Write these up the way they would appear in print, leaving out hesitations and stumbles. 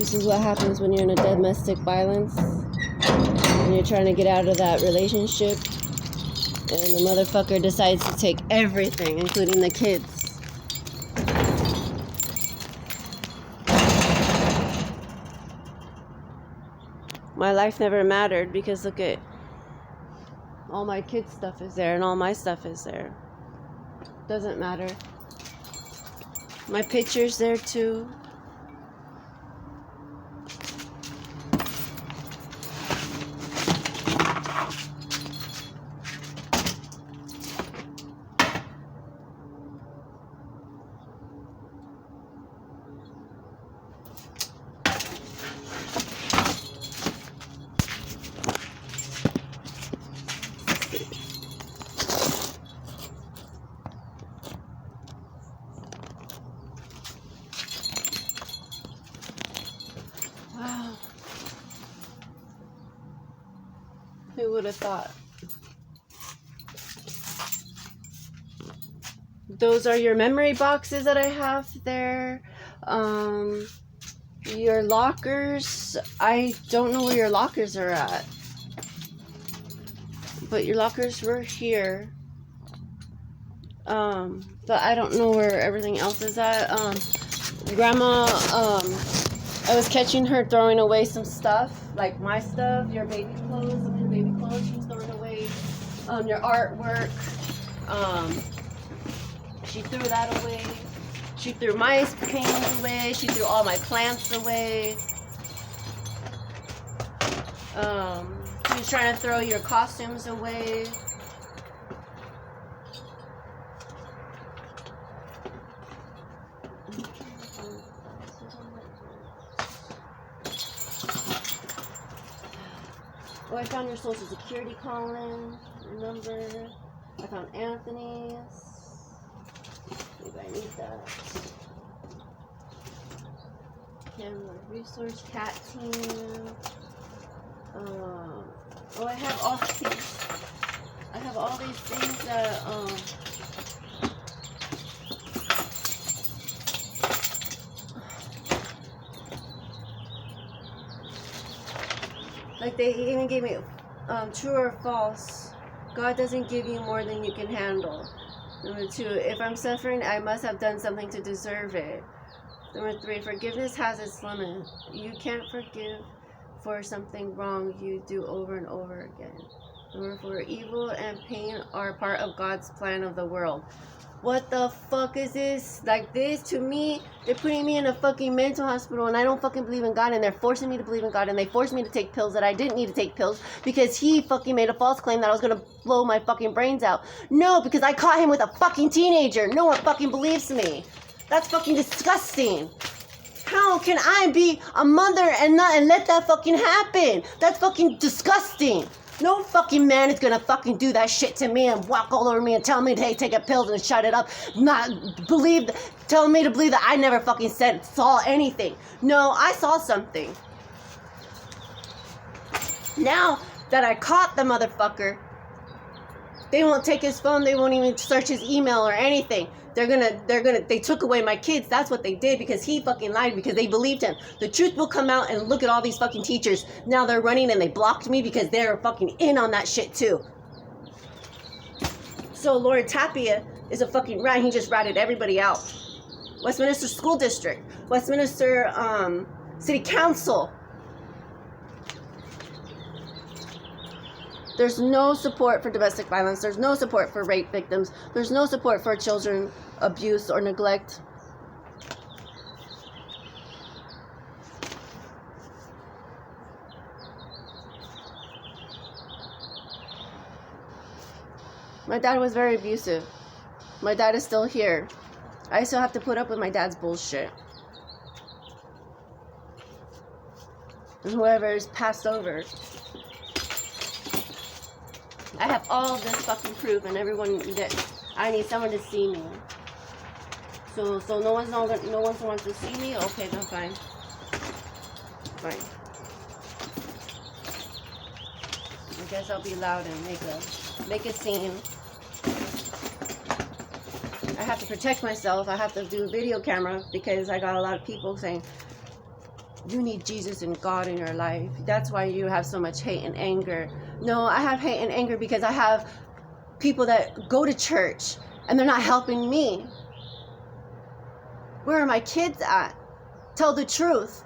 This is what happens when you're in a domestic violence and you're trying to get out of that relationship and the motherfucker decides to take everything, including the kids. My life never mattered because look at all my kids' stuff is there and all my stuff is there. Doesn't matter. My picture's there too. Wow. Who would have thought? Those are your memory boxes that I have there. Your lockers. I don't know where your lockers are at. But your lockers were here. But I don't know where everything else is at. Grandma, I was catching her throwing away some stuff, like my stuff, your baby clothes, some of your baby clothes she was throwing away, your artwork, she threw that away, she threw my paintings away, she threw all my plants away, she was trying to throw your costumes away. Oh, I found your social security calling, your number. I found Anthony's. Maybe I need that. Camera resource, cat team. Oh, I have all these. I have all these things that like they even gave me true or false. God doesn't give you more than you can handle. Number 2, if I'm suffering, I must have done something to deserve it. Number 3, forgiveness has its limit. You can't forgive for something wrong you do over and over again. Number 4, evil and pain are part of God's plan of the world. What the fuck is this? Like this, to me, they're putting me in a fucking mental hospital and I don't fucking believe in God and they're forcing me to believe in God and they forced me to take pills that I didn't need to take pills because he fucking made a false claim that I was gonna blow my fucking brains out. No, because I caught him with a fucking teenager. No one fucking believes me. That's fucking disgusting. How can I be a mother and let that fucking happen? That's fucking disgusting. No fucking man is gonna fucking do that shit to me and walk all over me and tell me to hey, take a pill and shut it up. Telling me to believe that I never fucking saw anything. No, I saw something. Now that I caught the motherfucker, they won't take his phone, they won't even search his email or anything. They took away my kids. That's what they did because he fucking lied because they believed him. The truth will come out and look at all these fucking teachers. Now they're running and they blocked me because they're fucking in on that shit too. So Lord Tapia is a fucking rat. He just ratted everybody out. Westminster School District, Westminster City Council. There's no support for domestic violence. There's no support for rape victims. There's no support for children abuse or neglect. My dad was very abusive. My dad is still here. I still have to put up with my dad's bullshit. And whoever is passed over. I have all this fucking proof and everyone that I need someone to see me. So no one wants to see me? Okay, then fine. Fine. I guess I'll be loud and make a scene. I have to protect myself. I have to do a video camera because I got a lot of people saying You need Jesus and God in your life. That's why you have so much hate and anger. No, I have hate and anger because I have people that go to church and they're not helping me. Where are my kids at? Tell the truth.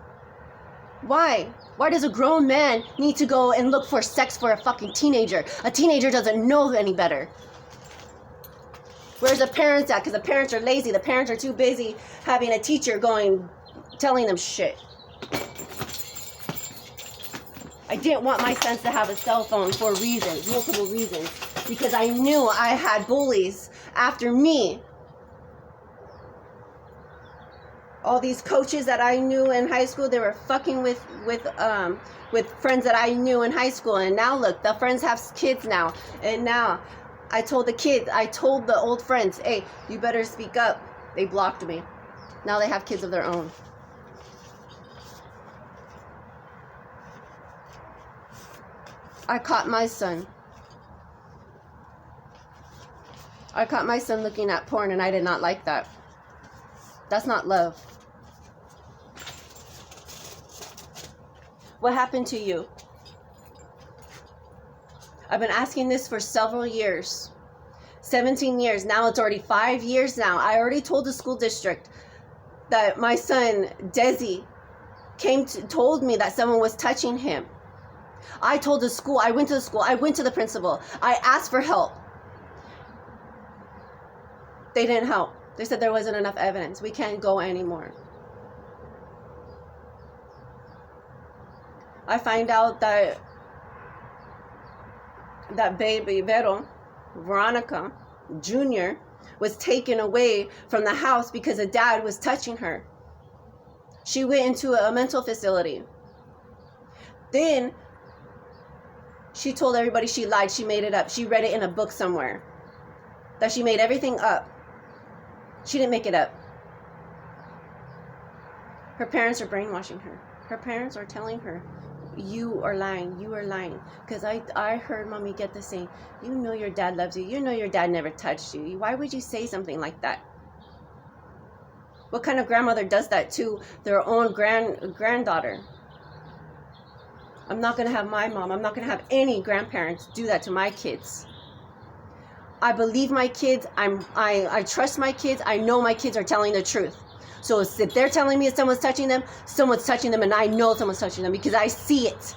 Why? Why does a grown man need to go and look for sex for a fucking teenager? A teenager doesn't know any better. Where's the parents at? Because the parents are lazy. The parents are too busy having a teacher telling them shit. I didn't want my sons to have a cell phone for reasons, multiple reasons. Because I knew I had bullies after me. All these coaches that I knew in high school, they were fucking with friends that I knew in high school. And now look, the friends have kids now. And now I told the old friends, hey, you better speak up. They blocked me. Now they have kids of their own. I caught my son. I caught my son looking at porn, and I did not like that. That's not love. What happened to you? I've been asking this for several years. 17 years. Now it's already 5 years now. I already told the school district that my son, Desi, told me that someone was touching him. I told the school. I went to the school. I went to the principal. I asked for help. They didn't help. They said there wasn't enough evidence. We can't go anymore. I find out that baby Veronica Jr. was taken away from the house because a dad was touching her. She went into a mental facility. Then she told everybody she lied. She made it up. She read it in a book somewhere. That she made everything up. She didn't make it up. Her parents are brainwashing her. Her parents are telling her, you are lying. You are lying. Because I heard mommy get this saying, you know your dad loves you. You know your dad never touched you. Why would you say something like that? What kind of grandmother does that to their own granddaughter? I'm not going to have my mom. I'm not going to have any grandparents do that to my kids. I believe my kids. I trust my kids. I know my kids are telling the truth. So if they're telling me that someone's touching them, and I know someone's touching them because I see it.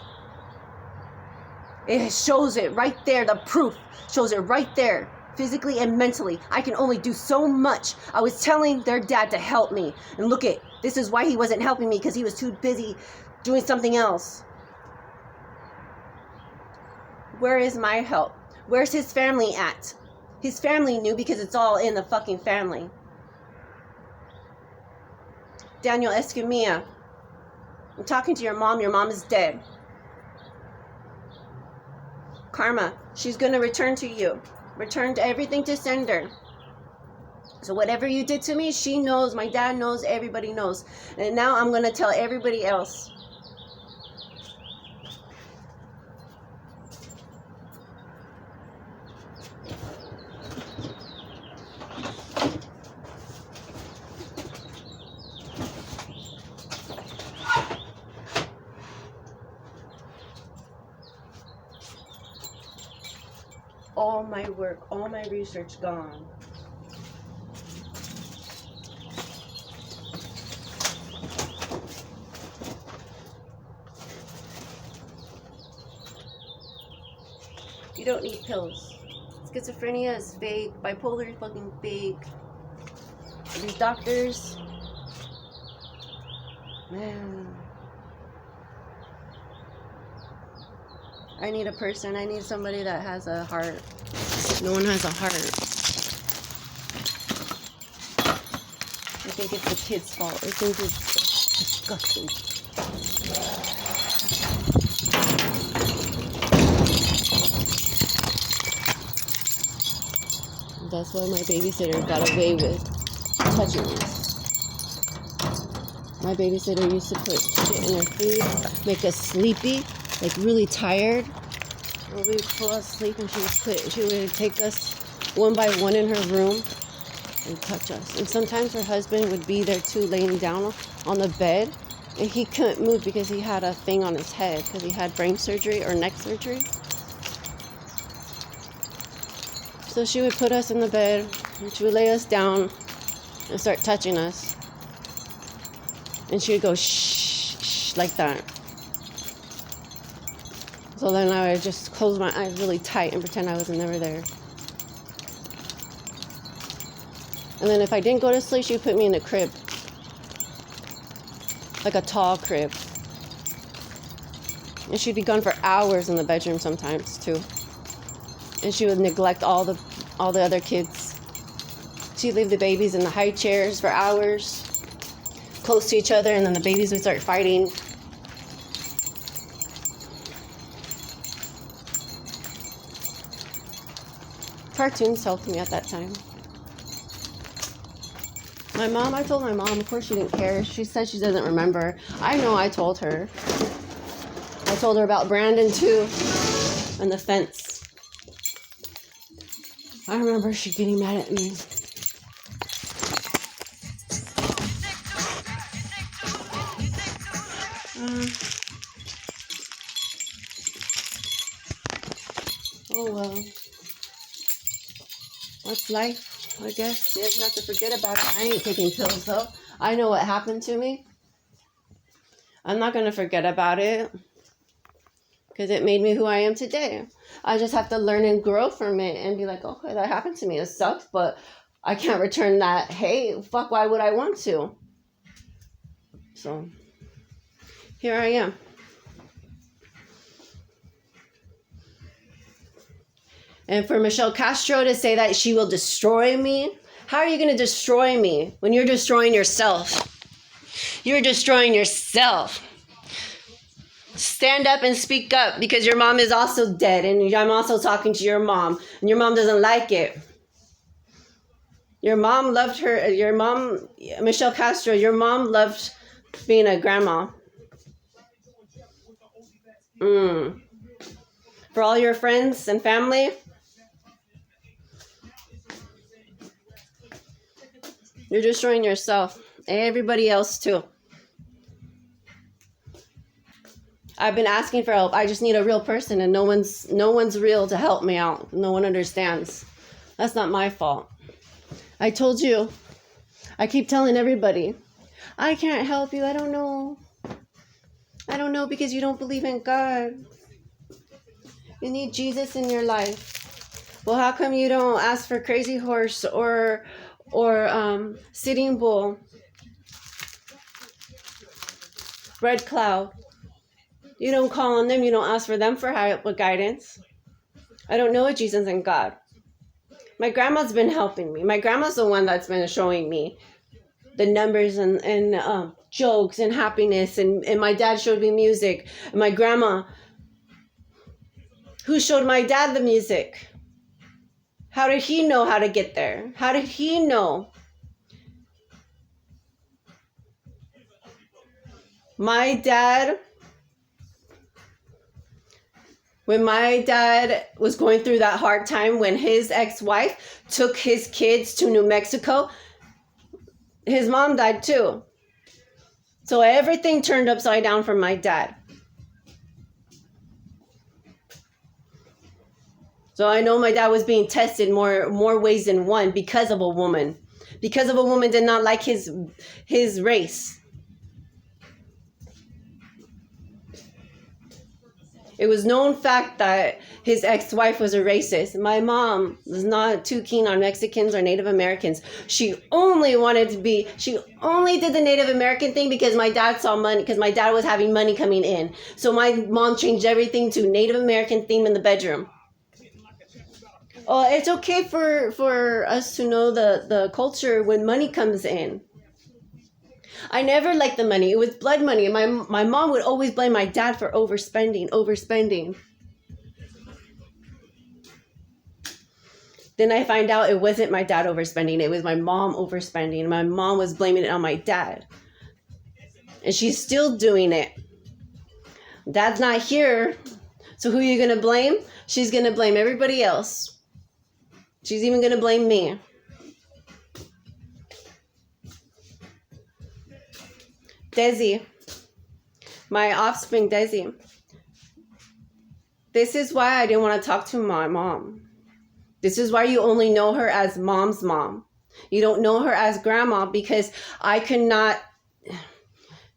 It shows it right there. The proof shows it right there, physically and mentally. I can only do so much. I was telling their dad to help me. And look at, this is why he wasn't helping me, because he was too busy doing something else. Where is my help? Where's his family at? His family knew because it's all in the fucking family. Daniel Escamilla, I'm talking to your mom. Your mom is dead. Karma, she's going to return to you. Return to everything to sender. So whatever you did to me, she knows. My dad knows. Everybody knows. And now I'm going to tell everybody else. All my work, all my research gone. You don't need pills. Schizophrenia is fake. Bipolar is fucking fake. These doctors, man. I need a person. I need somebody that has a heart. No one has a heart. I think it's the kid's fault. I think it's disgusting. That's why my babysitter got away with touching us. My babysitter used to put shit in her food, make us sleepy, like really tired. When we would fall asleep, and she would take us one by one in her room and touch us. And sometimes her husband would be there too, laying down on the bed, And he couldn't move because he had a thing on his head because he had brain surgery or neck surgery. So she would put us in the bed and she would lay us down and start touching us. And she would go shh, shh, like that. So then I would just close my eyes really tight and pretend I was never there. And then if I didn't go to sleep, she would put me in a crib. Like a tall crib. And she'd be gone for hours in the bedroom sometimes too. And she would neglect all the other kids. She'd leave the babies in the high chairs for hours, close to each other, and then the babies would start fighting. Cartoons helped me at that time. My mom, I told my mom, of course she didn't care. She said she doesn't remember. I know I told her. I told her about Brandon too, and the fence. I remember she getting mad at me. Oh well. That's life. I guess you just have to forget about it. I ain't taking pills though. I know what happened to me. I'm not going to forget about it because it made me who I am today. I just have to learn and grow from it and be like, okay, that happened to me. It sucks, but I can't return that. Hey, fuck, why would I want to? So here I am. And for Michelle Castro to say that she will destroy me, how are you going to destroy me when you're destroying yourself? You're destroying yourself. Stand up and speak up because your mom is also dead and I'm also talking to your mom and your mom doesn't like it. Your mom loved her, your mom, Michelle Castro, your mom loved being a grandma. For all your friends and family, you're destroying yourself. Everybody else too. I've been asking for help. I just need a real person and no one's real to help me out. No one understands. That's not my fault. I told you. I keep telling everybody. I can't help you. I don't know. I don't know because you don't believe in God. You need Jesus in your life. Well, how come you don't ask for Crazy Horse or Sitting Bull, Red Cloud? You don't call on them. You don't ask for them for help with guidance. I don't know a Jesus and God. My grandma's been helping me. My grandma's the one that's been showing me the numbers and jokes and happiness. And my dad showed me music. And my grandma, who showed my dad the music. How did he know how to get there? How did he know? My dad, when my dad was going through that hard time when his ex-wife took his kids to New Mexico, his mom died too. So everything turned upside down for my dad. So I know my dad was being tested more ways than one because of a woman. Because of a woman did not like his race. It was known fact that his ex-wife was a racist. My mom was not too keen on Mexicans or Native Americans. She only did the Native American thing because my dad saw money, because my dad was having money coming in. So my mom changed everything to Native American theme in the bedroom. Oh, it's okay for us to know the culture when money comes in. I never liked the money. It was blood money. My mom would always blame my dad for overspending. Then I find out it wasn't my dad overspending. It was my mom overspending. My mom was blaming it on my dad. And she's still doing it. Dad's not here. So who are you going to blame? She's going to blame everybody else. She's even going to blame me. Desi, My offspring, Desi. This is why I didn't want to talk to my mom. This is why you only know her as mom's mom. You don't know her as grandma, because I could not.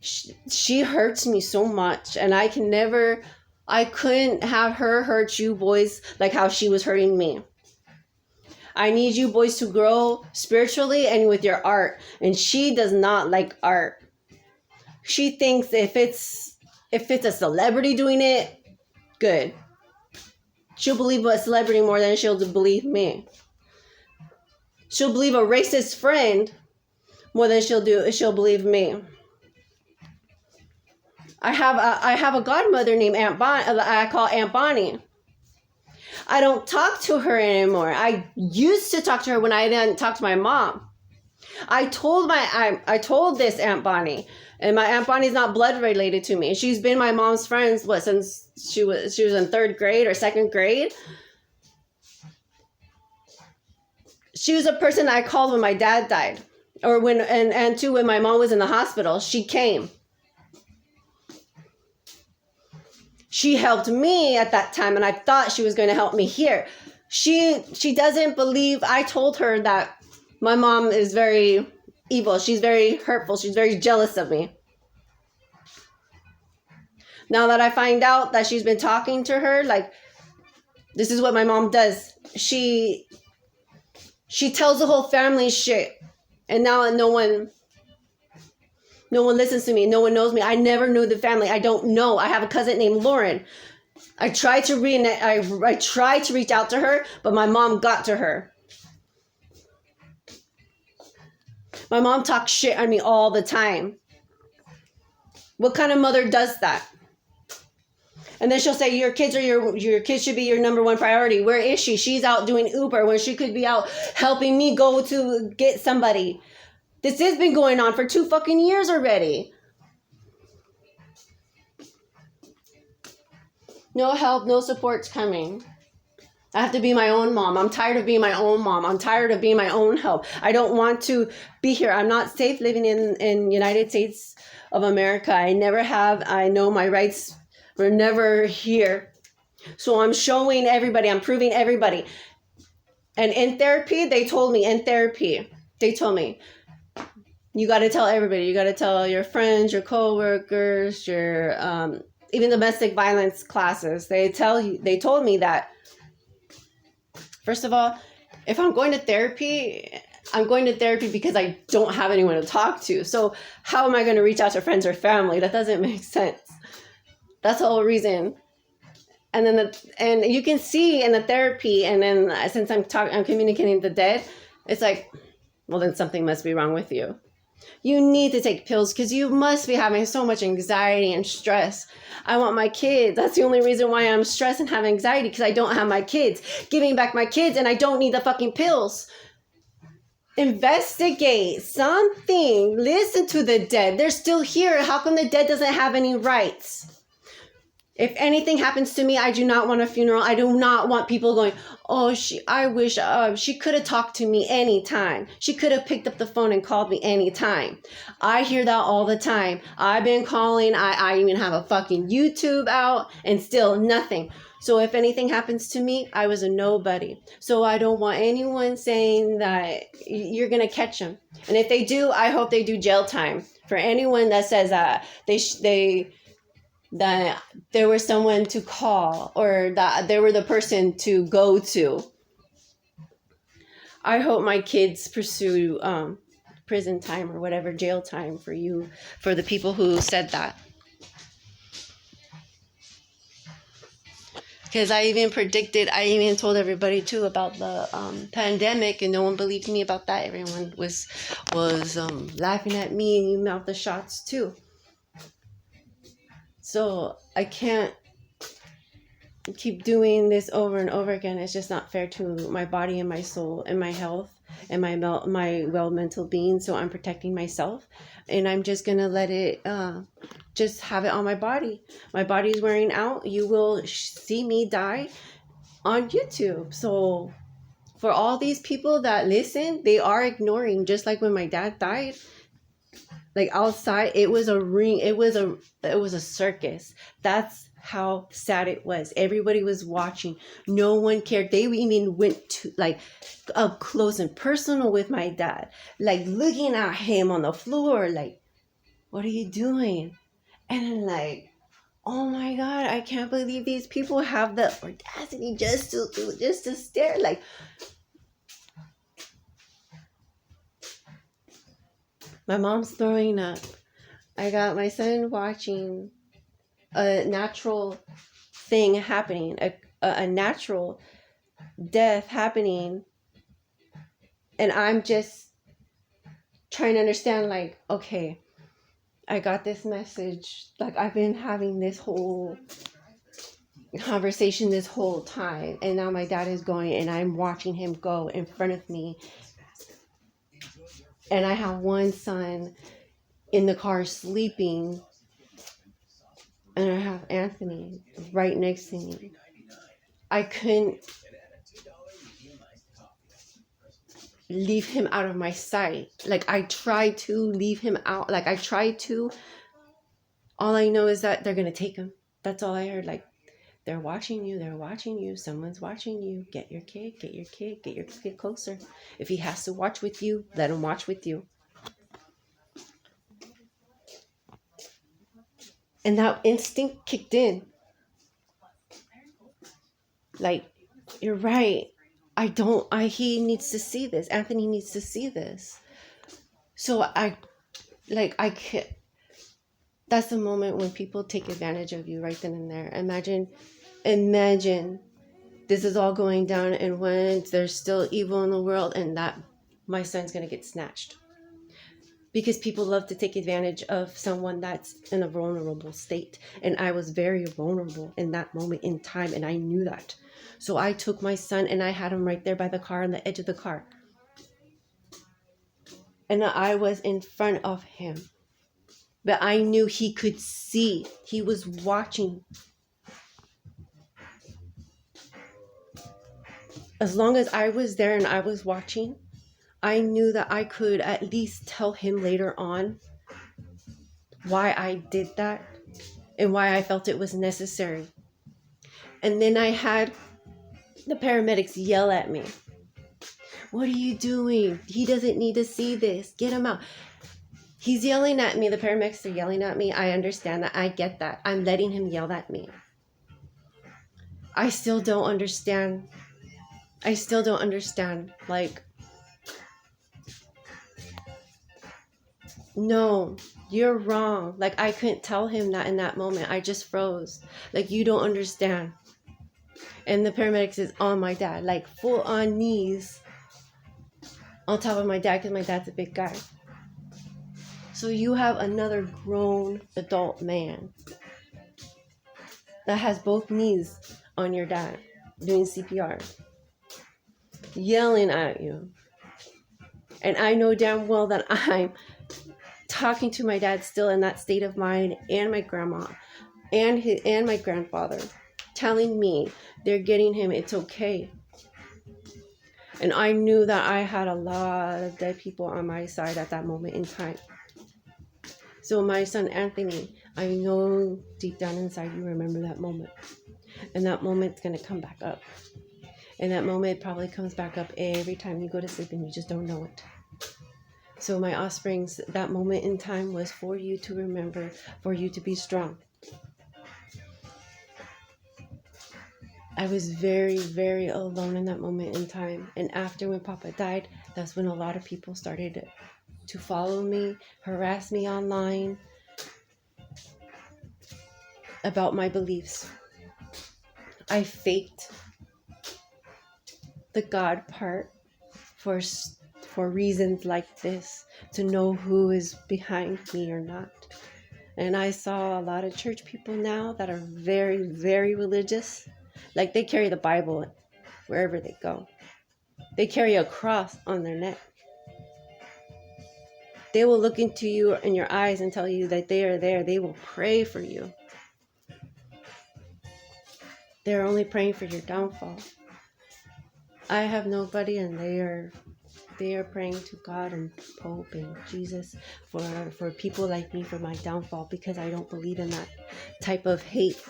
She hurts me so much, and I couldn't have her hurt you boys like how she was hurting me. I need you boys to grow spiritually and with your art. And she does not like art. She thinks if it's a celebrity doing it, good. She'll believe a celebrity more than she'll believe me. She'll believe a racist friend more than she'll believe me. I have a godmother named Aunt Bonnie. I call Aunt Bonnie. I don't talk to her anymore. I used to talk to her when I didn't talk to my mom. I told this Aunt Bonnie, and my Aunt Bonnie's not blood related to me. She's been my mom's friend since she was in 3rd grade or 2nd grade. She was a person I called when my dad died, or when my mom was in the hospital. She came. She helped me at that time, and I thought she was going to help me here. She doesn't believe. I told her that my mom is very evil. She's very hurtful. She's very jealous of me. Now that I find out that she's been talking to her, like, this is what my mom does. She tells the whole family shit, and now no one listens to me. No one knows me. I never knew the family. I don't know. I have a cousin named Lauren. I tried to reach out to her, but my mom got to her. My mom talks shit on me all the time. What kind of mother does that? And then she'll say, your kids should be your number one priority. Where is she? She's out doing Uber when she could be out helping me go to get somebody. This has been going on for 2 fucking years already. No help, no support's coming. I have to be my own mom. I'm tired of being my own mom. I'm tired of being my own help. I don't want to be here. I'm not safe living in United States of America. I never have. I know my rights were never here. So I'm showing everybody. I'm proving everybody. And in therapy, they told me, you got to tell everybody. You got to tell your friends, your coworkers, your even domestic violence classes. They told me that, first of all, if I'm going to therapy, I'm going to therapy because I don't have anyone to talk to. So how am I going to reach out to friends or family? That doesn't make sense. That's the whole reason. And then and you can see in the therapy, and then since I'm communicating with the dead, it's like, well, then something must be wrong with you. You need to take pills because you must be having so much anxiety and stress. I want my kids. That's the only reason why I'm stressed and have anxiety, because I don't have my kids. Giving back my kids, and I don't need the fucking pills. Investigate something. Listen to the dead. They're still here. How come the dead doesn't have any rights? If anything happens to me, I do not want a funeral. I do not want people going, oh, I wish she could have talked to me anytime. She could have picked up the phone and called me anytime. I hear that all the time. I've been calling. I even have a fucking YouTube out, and still nothing. So if anything happens to me, I was a nobody. So I don't want anyone saying that you're going to catch them. And if they do, I hope they do jail time. For anyone that says that that there was someone to call, or that they were the person to go to, I hope my kids pursue prison time or whatever, jail time for the people who said that. Because I even told everybody too about the pandemic, and no one believed me about that. Everyone was laughing at me about the shots too. So I can't keep doing this over and over again. It's just not fair to my body and my soul and my health and my mental being. So I'm protecting myself, and I'm just going to let it just have it on my body. My body's wearing out. You will see me die on YouTube. So for all these people that listen, they are ignoring, just like when my dad died. Like outside, it was a ring. It was a circus. That's how sad it was. Everybody was watching. No one cared. They even went to like up close and personal with my dad, like looking at him on the floor, like, what are you doing? And then like, oh my God, I can't believe these people have the audacity just to stare. Like, my mom's throwing up. I got my son watching a natural thing happening, a natural death happening, and I'm just trying to understand, like, okay, I got this message, like I've been having this whole conversation this whole time, and now my dad is going and I'm watching him go in front of me, and I have one son in the car sleeping, and I have Anthony right next to me. I couldn't leave him out of my sight. Like, I tried to leave him out. Like, I tried to. All I know is that they're going to take him. That's all I heard. Like, they're watching you. They're watching you. Someone's watching you. Get your kid. Get your kid. Get your kid closer. If he has to watch with you, let him watch with you. And that instinct kicked in. Like, you're right. He needs to see this. Anthony needs to see this. So I can't. That's the moment when people take advantage of you right then and there. Imagine this is all going down, and when there's still evil in the world, and that my son's going to get snatched. Because people love to take advantage of someone that's in a vulnerable state. And I was very vulnerable in that moment in time, and I knew that. So I took my son and I had him right there by the car, on the edge of the car. And I was in front of him. But I knew he could see. He was watching. As long as I was there and I was watching, I knew that I could at least tell him later on why I did that and why I felt it was necessary. And then I had the paramedics yell at me. What are you doing? He doesn't need to see this. Get him out. He's yelling at me. The paramedics are yelling at me. I understand that. I get that. I'm letting him yell at me. I still don't understand. Like, no, you're wrong. Like, I couldn't tell him that in that moment. I just froze. Like, you don't understand. And the paramedics is on my dad, like full on knees on top of my dad, because my dad's a big guy. So you have another grown adult man that has both knees on your dad doing CPR, yelling at you. And I know damn well that I'm talking to my dad still in that state of mind, and my grandma and my grandfather telling me they're getting him, it's okay. And I knew that I had a lot of dead people on my side at that moment in time. So my son Anthony, I know deep down inside you remember that moment. And that moment's going to come back up. And that moment probably comes back up every time you go to sleep and you just don't know it. So my offsprings, that moment in time was for you to remember, for you to be strong. I was very, very alone in that moment in time. And after when Papa died, that's when a lot of people started to follow me, harass me online about my beliefs. I faked the God part for reasons like this, to know who is behind me or not. And I saw a lot of church people now that are very, very religious. Like, they carry the Bible wherever they go. They carry a cross on their neck. They will look into you in your eyes and tell you that they are there. They will pray for you. They're only praying for your downfall. I have nobody, and they are They are praying to God and Pope and Jesus for people like me, for my downfall, because I don't believe in that type of hate.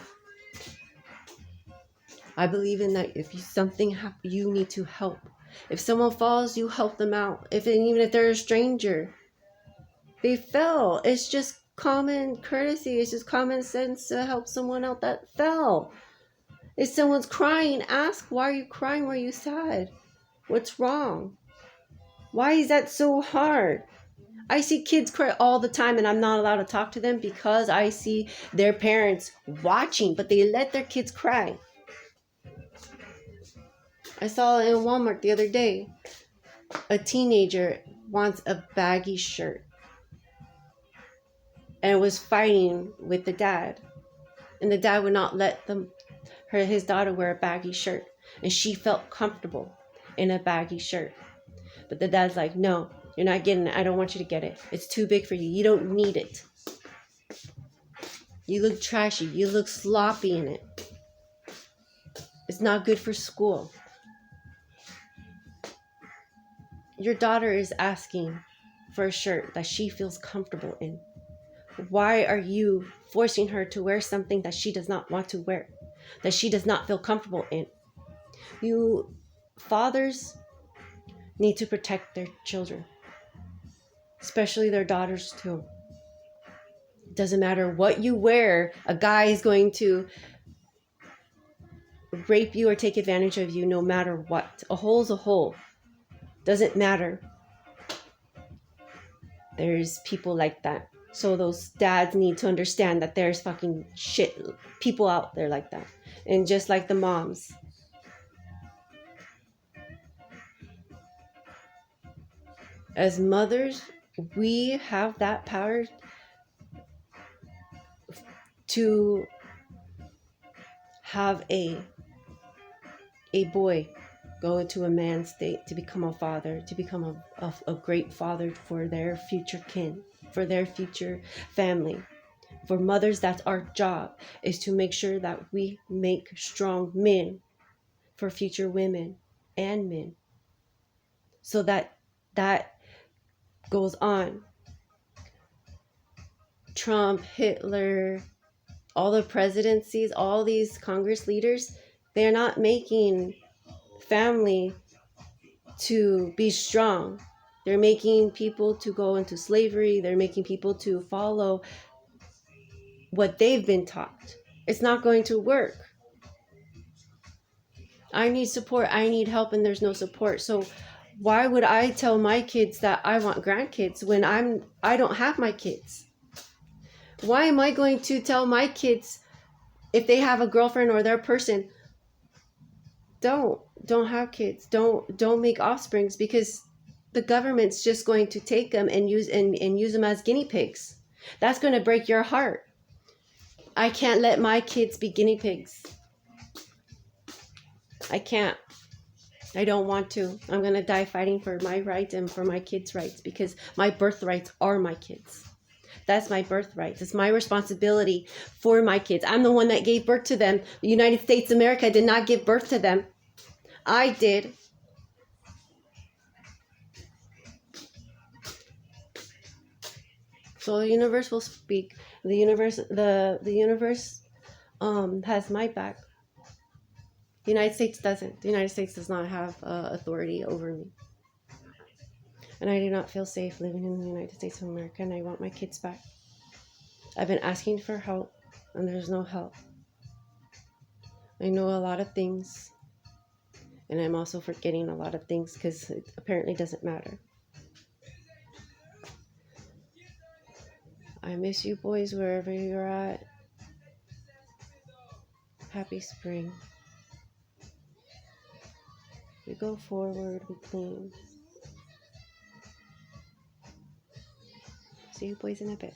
I believe in that if something happens, you need to help. If someone falls, you help them out. Even if they're a stranger, they fell. It's just common courtesy. It's just common sense to help someone out that fell. If someone's crying, ask, why are you crying? Why are you sad? What's wrong? Why is that so hard? I see kids cry all the time and I'm not allowed to talk to them because I see their parents watching, but they let their kids cry. I saw in Walmart the other day, a teenager wants a baggy shirt and was fighting with the dad. And the dad would not let his daughter wear a baggy shirt. And she felt comfortable in a baggy shirt. But the dad's like, no, you're not getting it. I don't want you to get it. It's too big for you. You don't need it. You look trashy. You look sloppy in it. It's not good for school. Your daughter is asking for a shirt that she feels comfortable in. Why are you forcing her to wear something that she does not want to wear, that she does not feel comfortable in? You fathers need to protect their children, especially their daughters too. It doesn't matter what you wear, a guy is going to rape you or take advantage of you no matter what. A hole's a hole. Doesn't matter. There's people like that. So those dads need to understand that there's fucking shit people out there like that. And just like the moms. As mothers, we have that power to have a boy go into a man's state to become a father, to become a great father for their future kin, for their future family. For mothers, that's our job, is to make sure that we make strong men for future women and men. So that goes on. Trump, Hitler, all the presidencies, all these Congress leaders, they're not making family to be strong. They're making people to go into slavery. They're making people to follow what they've been taught. It's not going to work. I need support. I need help, and there's no support. So why would I tell my kids that I want grandkids when I don't have my kids? Why am I going to tell my kids if they have a girlfriend or their person, don't have kids, don't make offsprings, because the government's just going to take them and use them as guinea pigs. That's going to break your heart. I can't let my kids be guinea pigs. I can't. I don't want to. I'm going to die fighting for my rights and for my kids' rights, because my birthrights are my kids. That's my birthright. It's my responsibility for my kids. I'm the one that gave birth to them. The United States of America did not give birth to them. I did. So the universe will speak. The universe has my back. The United States doesn't. The United States does not have authority over me. And I do not feel safe living in the United States of America, and I want my kids back. I've been asking for help, and there's no help. I know a lot of things, and I'm also forgetting a lot of things because it apparently doesn't matter. I miss you boys wherever you're at. Happy spring. We go forward, we clean. See you boys in a bit.